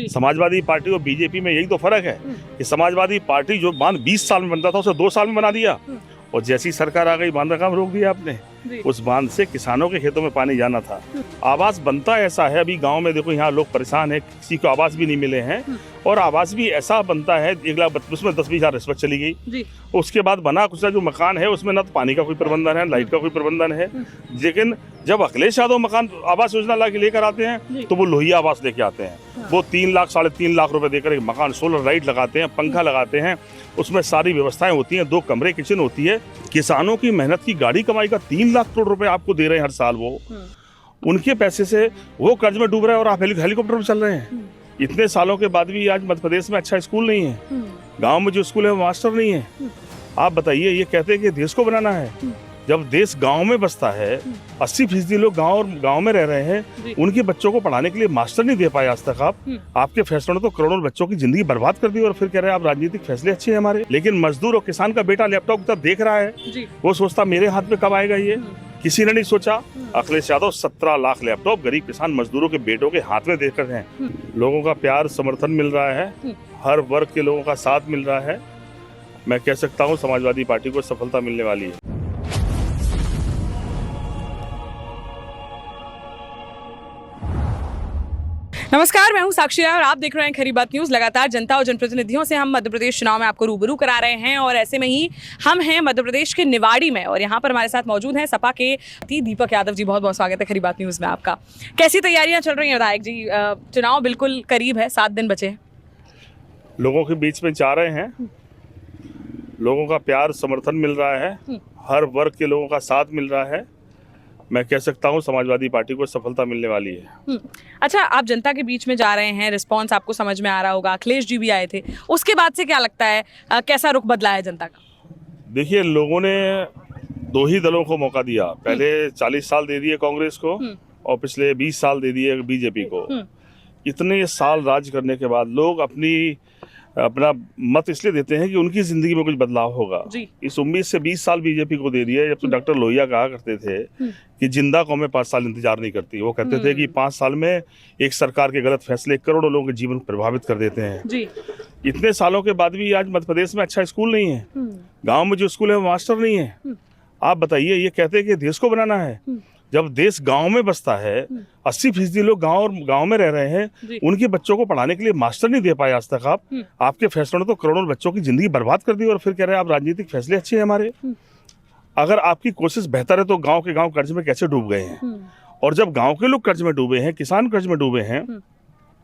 Samajwadi party और BJP में यही तो फर्क है कि समाजवादी पार्टी जो बांध 20 साल में बनता था उसे 2 साल में बना दिया, और जैसी सरकार आ गई बांध का काम रोक दिया आपने। उस बांध से किसानों के खेतों में पानी जाना था। आवास बनता ऐसा है, अभी गांव में देखो यहाँ लोग परेशान है, किसी को आवास भी नहीं मिले हैं, और आवास भी ऐसा बनता है 1,32,000 में 10-20 हज़ार रिश्वत चली गई। उसके बाद बना कुछ जो मकान है उसमें न तो पानी का कोई प्रबंधन है, लाइट का कोई प्रबंधन है। लेकिन जब अखिलेश यादव मकान आवास योजना लेकर आते हैं तो वो लोहिया आवास लेके आते हैं। वो 3 लाख 3.5 लाख रुपए देकर एक मकान, सोलर लाइट लगाते हैं, पंखा लगाते हैं, उसमें सारी व्यवस्थाएं होती हैं, 2 कमरे, किचन होती है। किसानों की मेहनत की गाड़ी कमाई का 3 लाख करोड़ रुपए आपको दे रहे हैं हर साल। वो उनके पैसे से वो कर्ज में डूब रहे हैं और आप हेलीकॉप्टर में चल रहे हैं। इतने सालों के बाद भी आज मध्य प्रदेश में अच्छा स्कूल नहीं है, गांव में जो स्कूल है वो मास्टर नहीं है। आप बताइए, ये कहते हैं कि देश को बनाना है। जब देश गांव में बसता है, 80% लोग गांव में रह रहे हैं, उनके बच्चों को पढ़ाने के लिए मास्टर नहीं दे पाए आज तक आप। आपके फैसलों ने तो करोड़ों बच्चों की जिंदगी बर्बाद कर दी, और फिर कह रहे हैं आप राजनीतिक फैसले अच्छे हैं हमारे। लेकिन मजदूर और किसान का बेटा लैपटॉप तब देख रहा है, वो सोचता मेरे हाथ में कब आएगा ये। किसी ने नहीं सोचा। अखिलेश यादव 17 लाख लैपटॉप गरीब किसान मजदूरों के बेटों के हाथ में देकर हैं। लोगों का प्यार समर्थन मिल रहा है, हर वर्ग के लोगों का साथ मिल रहा है। मैं कह सकता हूँ समाजवादी पार्टी को सफलता मिलने वाली है। नमस्कार, मैं हूं साक्षी और आप देख रहे हैं खरी बात न्यूज़। लगातार जनता और जनप्रतिनिधियों से हम मध्य प्रदेश चुनाव में आपको रूबरू करा रहे हैं, और ऐसे में ही हम हैं मध्य प्रदेश के निवाड़ी में, और यहाँ पर हमारे साथ मौजूद हैं सपा के दीपक यादव जी। बहुत बहुत स्वागत है खरी बात न्यूज़ में आपका। कैसी तैयारियां चल रही हैं विधायक जी? चुनाव बिल्कुल करीब है, 7 दिन बचे हैं। लोगों के बीच में जा रहे हैं, लोगों का प्यार समर्थन मिल रहा है, हर वर्ग के लोगों का साथ मिल रहा है। मैं कह सकता हूँ समाजवादी पार्टी को सफलता मिलने वाली है। अच्छा, आप जनता के बीच में जा रहे हैं, रिस्पांस आपको समझ में आ रहा होगा। अखिलेश जी भी आए थे, उसके बाद से क्या लगता है, कैसा रुख बदला है जनता का? देखिए, लोगों ने 2 ही दलों को मौका दिया। पहले 40 साल दे दिए कांग्रेस को, और पिछले 20 साल दे दिए बीजेपी को। इतने साल राज करने के बाद लोग अपना मत इसलिए देते हैं कि उनकी जिंदगी में कुछ बदलाव होगा। इस उम्मीद से 20 साल बीजेपी को दे दिया। जब तो डॉक्टर लोहिया कहा करते थे कि जिंदा कौमें 5 साल इंतजार नहीं करती। वो कहते थे कि 5 साल में एक सरकार के गलत फैसले करोड़ों लोगों के जीवन प्रभावित कर देते हैं। इतने सालों के बाद भी आज मध्य प्रदेश में अच्छा स्कूल नहीं है, गाँव में जो स्कूल है वो मास्टर नहीं है। आप बताइए, ये कहते हैं कि देश को बनाना है। जब देश गांव में बसता है, 80% लोग गांव में रह रहे हैं, उनके बच्चों को पढ़ाने के लिए मास्टर नहीं दे पाए आज तक आप। आपके फैसलों ने तो करोड़ों बच्चों की जिंदगी बर्बाद कर दी, और फिर कह रहे हैं आप राजनीतिक फैसले अच्छे हैं हमारे। अगर आपकी कोशिश बेहतर है तो गांव के गांव कर्ज में कैसे डूब गए हैं? और जब गांव के लोग कर्ज में डूबे हैं, किसान कर्ज में डूबे हैं,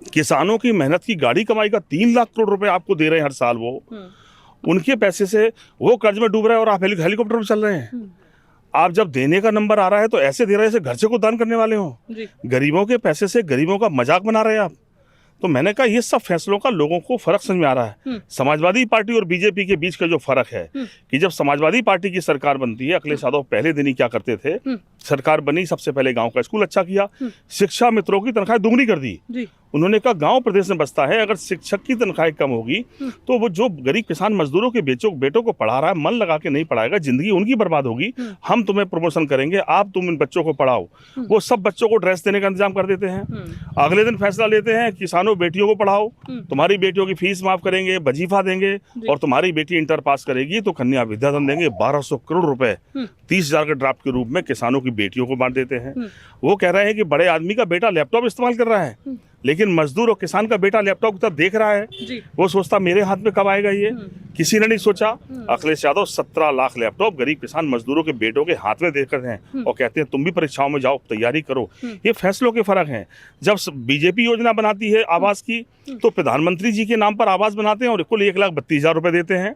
किसानों की मेहनत की गाड़ी कमाई का 3 लाख करोड़ रुपए आपको दे रहे हैं हर साल। वो उनके पैसे से वो कर्ज में डूब रहे हैं, और आप हेलीकॉप्टर में चल रहे हैं। आप जब देने का नंबर आ रहा है तो ऐसे दे रहे हैं जैसे घर से को दान करने वाले हो। गरीबों के पैसे से गरीबों का मजाक बना रहे हैं आप। तो मैंने कहा ये सब फैसलों का लोगों को फर्क समझ में आ रहा है। समाजवादी पार्टी और बीजेपी के बीच का जो फर्क है कि जब समाजवादी पार्टी की सरकार बनती है, अखिलेश यादव पहले दिन ही क्या करते थे, सरकार बनी, सबसे पहले गांव का स्कूल अच्छा किया, शिक्षा मित्रों की तनख्वाह दोगुनी कर दी। उन्होंने कहा गांव प्रदेश में बसता है, अगर शिक्षक की तनख्वाह कम होगी तो वो जो गरीब किसान मजदूरों के बेटों को पढ़ा रहा है, मन लगा के नहीं पढ़ाएगा, जिंदगी उनकी बर्बाद होगी। हम तुम्हें प्रमोशन करेंगे, तुम इन बच्चों को पढ़ाओ। वो सब बच्चों को ड्रेस देने का इंतजाम कर देते हैं। अगले दिन फैसला लेते हैं किसानों बेटियों को पढ़ाओ, तुम्हारी बेटियों की फीस माफ करेंगे, वजीफा देंगे, और तुम्हारी बेटी इंटर पास करेगी तो कन्या विद्याधन देंगे। 1200 करोड़ रुपए 30,000 के ड्राफ्ट के रूप में किसानों की बेटियों को बांट देते हैं। वो कह रहे हैं कि बड़े आदमी का बेटा लैपटॉप इस्तेमाल कर रहा है, लेकिन मजदूर और किसान का बेटा लैपटॉप तब देख रहा है, वो सोचता मेरे हाथ में कब आएगा ये। किसी ने नहीं सोचा। अखिलेश यादव 17 लाख लैपटॉप गरीब किसान मजदूरों के बेटों के हाथ में देकर हैं, और कहते हैं तुम भी परीक्षाओं में जाओ, तैयारी करो। ये फैसलों के फर्क हैं। जब बीजेपी योजना बनाती है आवास की, तो प्रधानमंत्री जी के नाम पर आवास बनाते हैं और कुल 1,32,000 रुपए देते हैं।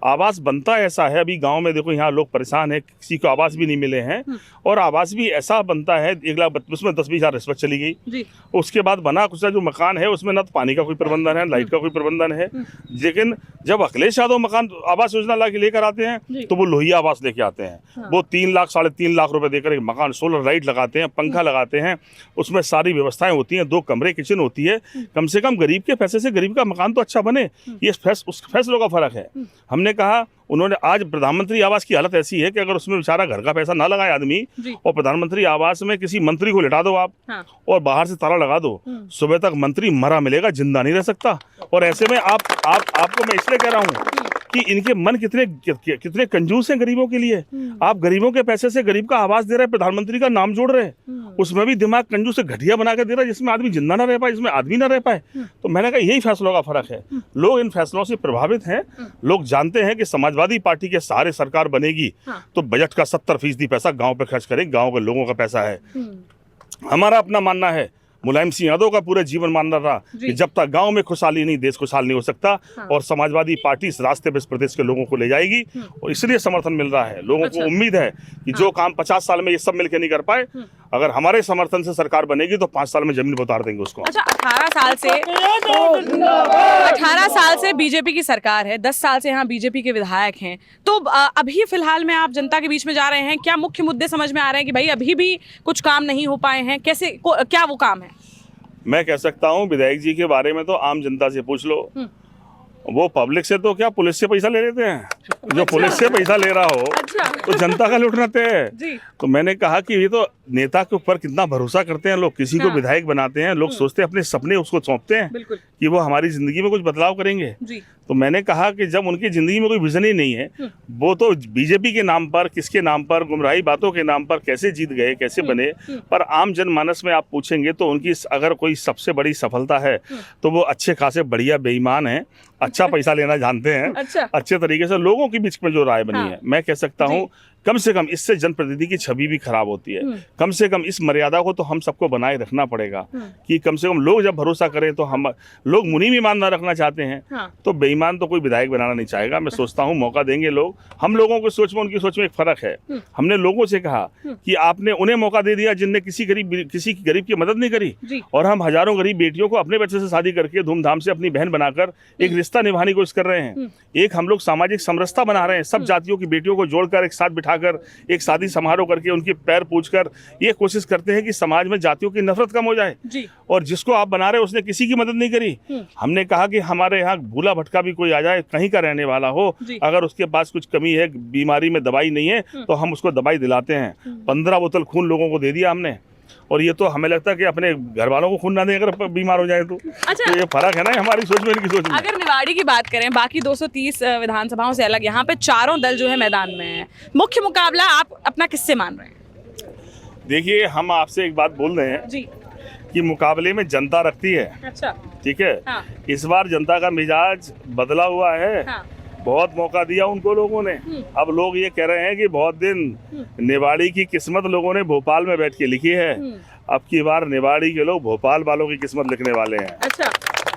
आवास बनता ऐसा है, अभी गाँव में देखो यहाँ लोग परेशान है, किसी को आवास भी नहीं मिले हैं, और आवास भी ऐसा बनता है 1,32,000 में 10-20 हज़ार रिश्वत चली गई। उसके बाद बना कुछ जो मकान है उसमें न तो पानी का कोई प्रबंधन है, लाइट का कोई प्रबंधन है। लेकिन जब अखिलेश यादव मकान आवास योजना ला के लेकर आते हैं तो वो लोहिया आवास लेके आते हैं। हाँ। वो 3 लाख 3.5 लाख रुपए देकर एक मकान, सोलर लाइट लगाते हैं, पंखा लगाते हैं, उसमें सारी व्यवस्थाएं होती हैं, 2 कमरे, किचन होती है। कम से कम गरीब के पैसे से गरीब का मकान तो अच्छा बने, ये उस फैसलों का फर्क है। हमने कहा, उन्होंने आज प्रधानमंत्री आवास की हालत ऐसी है कि अगर उसमें बेचारा घर का पैसा ना लगाए आदमी, और प्रधानमंत्री आवास में किसी मंत्री को लिटा दो आप, हाँ। और बाहर से ताला लगा दो, सुबह तक मंत्री मरा मिलेगा, जिंदा नहीं रह सकता। और ऐसे में आपको मैं इसलिए कह रहा हूँ कि इनके मन कितने कंजूस हैं गरीबों के लिए। आप गरीबों के पैसे से गरीब का आवास दे रहे हैं, प्रधानमंत्री का नाम जोड़ रहे हैं, उसमें भी दिमाग कंजूस से घटिया बना के दे रहा है, जिसमें आदमी जिंदा ना रह पाए, जिसमें आदमी ना रह पाए। तो मैंने कहा यही फैसलों का फर्क है। लोग इन फैसलों से प्रभावित हैं। लोग जानते हैं कि समाजवादी पार्टी के सहारे सरकार बनेगी तो बजट का 70% पैसा गाँव पे खर्च करें, गाँव के लोगों का पैसा है। हमारा अपना मानना है, मुलायम सिंह यादव का पूरे जीवन मानना रहा कि जब तक गांव में खुशहाली नहीं, देश खुशहाल नहीं हो सकता। हाँ। और समाजवादी पार्टी इस रास्ते पे इस प्रदेश के लोगों को ले जाएगी, और इसलिए समर्थन मिल रहा है। लोगों को उम्मीद है कि जो काम 50 साल में ये सब मिलकर नहीं कर पाए, अगर हमारे समर्थन से सरकार बनेगी तो 5 साल में जमीन पर उतार देंगे उसको। अच्छा, 18 साल से बीजेपी की सरकार है, 10 साल से यहाँ बीजेपी के विधायक हैं, तो अभी फिलहाल में आप जनता के बीच में जा रहे हैं, क्या मुख्य मुद्दे समझ में आ रहे हैं कि भाई अभी भी कुछ काम नहीं हो पाए हैं? क्या वो काम है? मैं कह सकता हूँ विधायक जी के बारे में तो आम जनता से पूछ लो, वो पब्लिक से तो क्या पुलिस से पैसा ले लेते हैं। जो पुलिस से पैसा ले रहा हो तो जनता का लुटनाते हैं। तो मैंने कहा कि ये तो नेता के ऊपर कितना भरोसा करते हैं लोग, किसी को विधायक बनाते हैं, लोग सोचते हैं अपने सपने उसको सौंपते हैं कि वो हमारी जिंदगी में कुछ बदलाव करेंगे। तो मैंने कहा कि जब उनकी जिंदगी में कोई विजन ही नहीं है, वो तो बीजेपी के नाम पर, किसके नाम पर, गुमराही बातों के नाम पर कैसे जीत गए, कैसे बने, पर आम जनमानस में आप पूछेंगे तो उनकी अगर कोई सबसे बड़ी सफलता है तो वो अच्छे खासे बढ़िया बेईमान हैं, अच्छा पैसा लेना जानते हैं। अच्छे तरीके से लोगों के बीच में जो राय बनी है, मैं कह सकता हूँ कम से कम इससे जनप्रतिनिधि की छवि भी खराब होती है। कम से कम इस मर्यादा को तो हम सबको बनाए रखना पड़ेगा कि कम से कम लोग जब भरोसा करें तो हम लोग मुनीम ईमान ना रखना चाहते हैं तो बेईमान तो कोई विधायक बनाना नहीं चाहेगा। मैं सोचता हूँ मौका देंगे लोग। हम लोगों की सोच में उनकी सोच में एक फर्क है। हमने लोगों से कहा कि आपने उन्हें मौका दे दिया जिनने किसी गरीब की मदद नहीं करी, और हम हजारों गरीब बेटियों को अपने बच्चे से शादी करके धूमधाम से अपनी बहन बनाकर एक रिश्ता निभाने की कोशिश कर रहे हैं। एक हम लोग सामाजिक समरसता बना रहे हैं, सब जातियों की बेटियों को जोड़कर एक साथ बिठाकर एक शादी समारोह करके उनके पैर पूछकर ये कोशिश करते हैं कि समाज में जातियों की नफरत कम हो जाए। और जिसको आप बना रहे उसने किसी की मदद नहीं करी। हमने कहा कि हमारे यहाँ भूला भटका भी कोई आ जाए, कहीं का रहने वाला हो, अगर उसके पास कुछ कमी है, बीमारी में दवाई नहीं है, तो हम उसको दवाई दिलाते हैं। 15 बोतल खून लोगों को दे दिया हमने, और ये तो हमें लगता है कि अपने घर वालों को खून ना दें अगर बीमार हो जाए तो। अच्छा, तो ये फर्क है ना हमारी सोच में, इनकी सोच में। अगर निवाड़ी की बात करें, बाकी 230 विधानसभाओं से अलग यहाँ पे चारों दल जो है मैदान में है, मुख्य मुकाबला आप अपना किससे मान रहे हैं? देखिए, हम आपसे एक बात बोल रहे हैं जी कि मुकाबले में जनता रखती है। अच्छा, ठीक है। हाँ। इस बार जनता का मिजाज बदला हुआ है। हाँ। बहुत मौका दिया उनको लोगों ने। अब लोग ये कह रहे हैं कि बहुत दिन निवाड़ी की किस्मत लोगों ने भोपाल में बैठ के लिखी है, अब की बार निवाड़ी के लोग भोपाल वालों की किस्मत लिखने वाले हैं। अच्छा,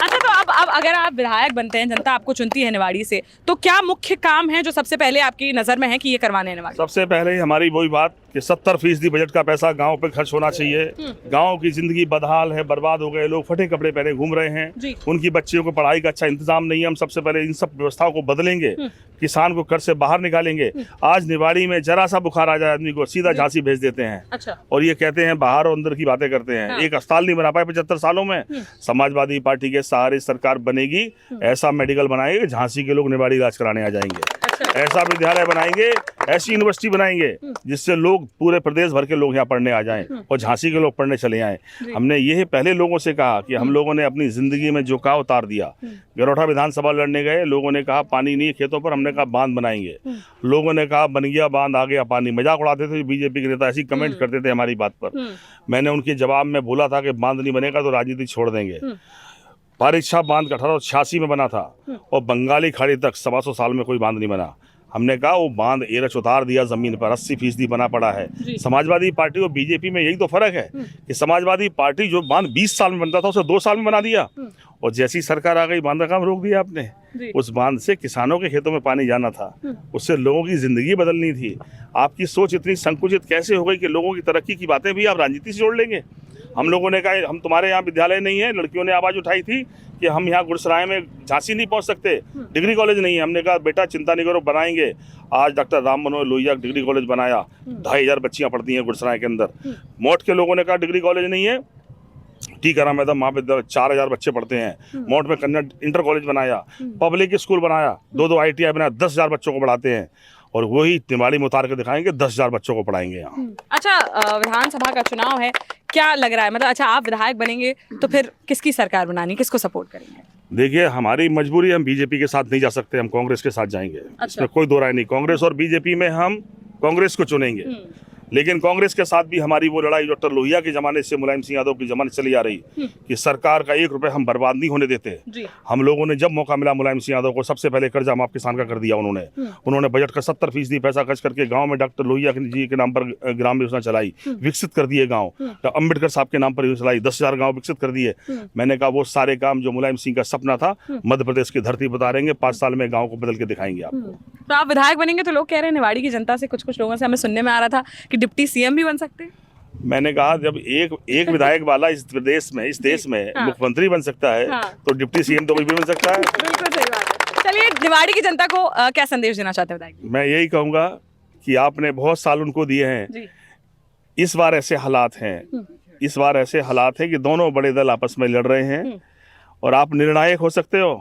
तो अब अगर आप विधायक बनते हैं, जनता आपको चुनती है निवाड़ी से, तो क्या मुख्य काम है जो सबसे पहले आपकी नजर में है कि ये करवाने निवाड़ी? सबसे पहले हमारी वही बात कि 70% बजट का पैसा गांव पे खर्च होना चाहिए। गांव की जिंदगी बदहाल है, बर्बाद हो गए, लोग फटे कपड़े पहने घूम रहे हैं, उनकी बच्चियों को पढ़ाई का अच्छा इंतजाम नहीं है। हम सबसे पहले इन सब व्यवस्थाओं को बदलेंगे, किसान को कर से बाहर निकालेंगे। आज निवाड़ी में जरा सा बुखार आ जाए आदमी को सीधा झांसी भेज देते हैं। अच्छा। और ये कहते हैं बाहर और अंदर की बातें करते हैं। हाँ। एक अस्पताल नहीं बना पाए 75 सालों में। समाजवादी पार्टी के सहारे सरकार बनेगी, ऐसा मेडिकल बनाएंगे झांसी के लोग निवाड़ी इलाज कराने आ जाएंगे। ऐसा विद्यालय बनाएंगे, ऐसी यूनिवर्सिटी बनाएंगे जिससे लोग पूरे प्रदेश भर के लोग यहाँ पढ़ने आ जाएं और झांसी के लोग पढ़ने चले आए। हमने ये पहले लोगों से कहा कि हम लोगों ने अपनी जिंदगी में जो कहा उतार दिया। गरोठा विधानसभा लड़ने गए, लोगों ने कहा पानी नहीं है खेतों पर, हमने कहा बांध बनाएंगे। लोगों ने कहा बन गया बांध, आ गया पानी। मजाक उड़ाते थे बीजेपी के नेता, ऐसी कमेंट करते थे हमारी बात पर। मैंने उनके जवाब में बोला था कि बांध नहीं बनेगा तो राजनीति छोड़ देंगे। परीक्षा बांध 1886 में बना था और बंगाली खाड़ी तक 125 साल में कोई बांध नहीं बना। हमने कहा वो बांध एरच उतार दिया जमीन पर, 80% बना पड़ा है। समाजवादी पार्टी और बीजेपी में यही तो फर्क है कि समाजवादी पार्टी जो बांध 20 साल में बनता था उसे 2 साल में बना दिया, और जैसी सरकार आ गई बांध का काम रोक दिया आपने। उस बांध से किसानों के खेतों में पानी जाना था, उससे लोगों की जिंदगी बदलनी थी। आपकी सोच इतनी संकुचित कैसे हो गई कि लोगों की तरक्की की बातें भी आप राजनीति से जोड़ लेंगे? हम लोगों ने कहा हम तुम्हारे यहाँ विद्यालय नहीं है, लड़कियों ने आवाज़ उठाई थी कि हम यहाँ गुड़सराय में झांसी नहीं पहुँच सकते, डिग्री कॉलेज नहीं है। हमने कहा बेटा चिंता नहीं करो, बनाएंगे। आज doctor Ram Manohar Lohia degree college बनाया, 2500 बच्चियाँ पढ़ती हैं गुड़सराय के अंदर। मोट के लोगों ने कहा डिग्री कॉलेज नहीं है, टीकाराम मैडम महाविद्यालय 4000 बच्चे पढ़ते हैं। मोट में कन्या इंटर कॉलेज बनाया, पब्लिक स्कूल बनाया, 2 ITI बनाया, 10,000 बच्चों को पढ़ाते हैं। और वही निवाड़ी में उतार के दिखाएंगे, 10,000 बच्चों को पढ़ाएंगे यहाँ। अच्छा, विधानसभा का चुनाव है, क्या लग रहा है, मतलब अच्छा आप विधायक बनेंगे तो फिर किसकी सरकार बनानी, किसको सपोर्ट करेंगे? देखिए हमारी मजबूरी, हम बीजेपी के साथ नहीं जा सकते, हम कांग्रेस के साथ जाएंगे। अच्छा। इसमें कोई दो राय नहीं। कांग्रेस और बीजेपी में हम कांग्रेस को चुनेंगे, लेकिन कांग्रेस के साथ भी हमारी वो लड़ाई डॉक्टर लोहिया के जमाने से मुलायम सिंह यादव की जमाने चली आ रही कि सरकार का 1 रुपए हम बर्बाद नहीं होने देते। हम लोगों ने जब मौका मिला मुलायम सिंह यादव को, सबसे पहले कर्जा माफ किसान का कर दिया उन्होंने बजट का 70% पैसा खर्च करके गांव में डॉक्टर लोहिया जी के नाम पर ग्राम योजना चलाई, विकसित कर दिए गाँव। अम्बेडकर साहब के नाम पर योजना चलाई, 10,000 गाँव विकसित कर दिए। मैंने कहा वो सारे काम जो मुलायम सिंह का सपना था मध्य प्रदेश की धरती पर उतारेंगे, 5 साल में गाँव को बदल के दिखाएंगे आपको। तो आप विधायक बनेंगे तो लोग कह रहे हैं, निवाड़ी की जनता से कुछ लोगों से हमें सुनने में आ रहा था कि डिप्टी सीएम भी बन सकते हैं। मैंने कहा जब एक विधायक वाला इस देश में मुख्यमंत्री बन सकता है, तो डिप्टी सीएम तो कोई भी बन सकता है। बिल्कुल सही बात है। चलिए, निवाड़ी की जनता को क्या संदेश देना चाहते हैं विधायक? मैं यही कहूँगा कि आपने बहुत साल उनको दिए हैं, इस बार ऐसे हालात हैं कि दोनों बड़े दल आपस में लड़ रहे हैं और आप निर्णायक हो सकते हो।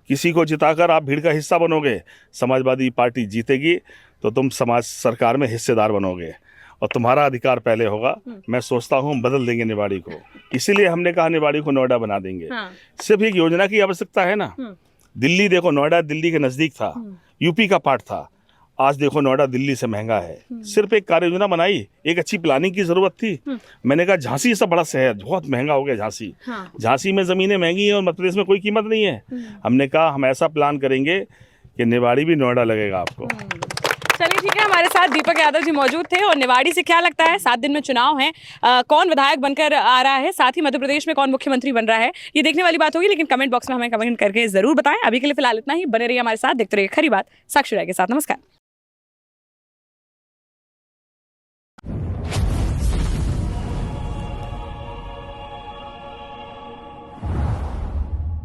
किसी को जिताकर आप भीड़ का हिस्सा बनोगे, समाजवादी पार्टी जीतेगी तो तुम समाज सरकार में हिस्सेदार बनोगे और तुम्हारा अधिकार पहले होगा। मैं सोचता हूँ बदल देंगे निवाड़ी को, इसीलिए हमने कहा निवाड़ी को नोएडा बना देंगे। सिर्फ एक योजना की आवश्यकता है ना। दिल्ली देखो, नोएडा दिल्ली के नजदीक था, यूपी का पार्ट था। आज देखो नोएडा दिल्ली से महंगा है। सिर्फ एक कार्य योजना बनाई, एक अच्छी प्लानिंग की जरूरत थी। मैंने कहा झांसी से बड़ा शहर, बहुत महंगा हो गया झांसी। झांसी में जमीनें महंगी हैं और मध्य प्रदेश में कोई कीमत नहीं है। हमने कहा हम ऐसा प्लान करेंगे कि निवाड़ी भी नोएडा लगेगा आपको। चलिए ठीक है, हमारे साथ दीपक यादव जी मौजूद थे। और निवाड़ी से क्या लगता है, 7 दिन में चुनाव है, कौन विधायक बनकर आ रहा है, साथ ही मध्य प्रदेश में कौन मुख्यमंत्री बन रहा है, ये देखने वाली बात होगी। लेकिन कमेंट बॉक्स में हमें कमेंट करके जरूर बताएं। अभी के लिए फिलहाल इतना ही, बने रहिए हमारे साथ, देखते रहिए खरी बात साक्षी राय के साथ। नमस्कार।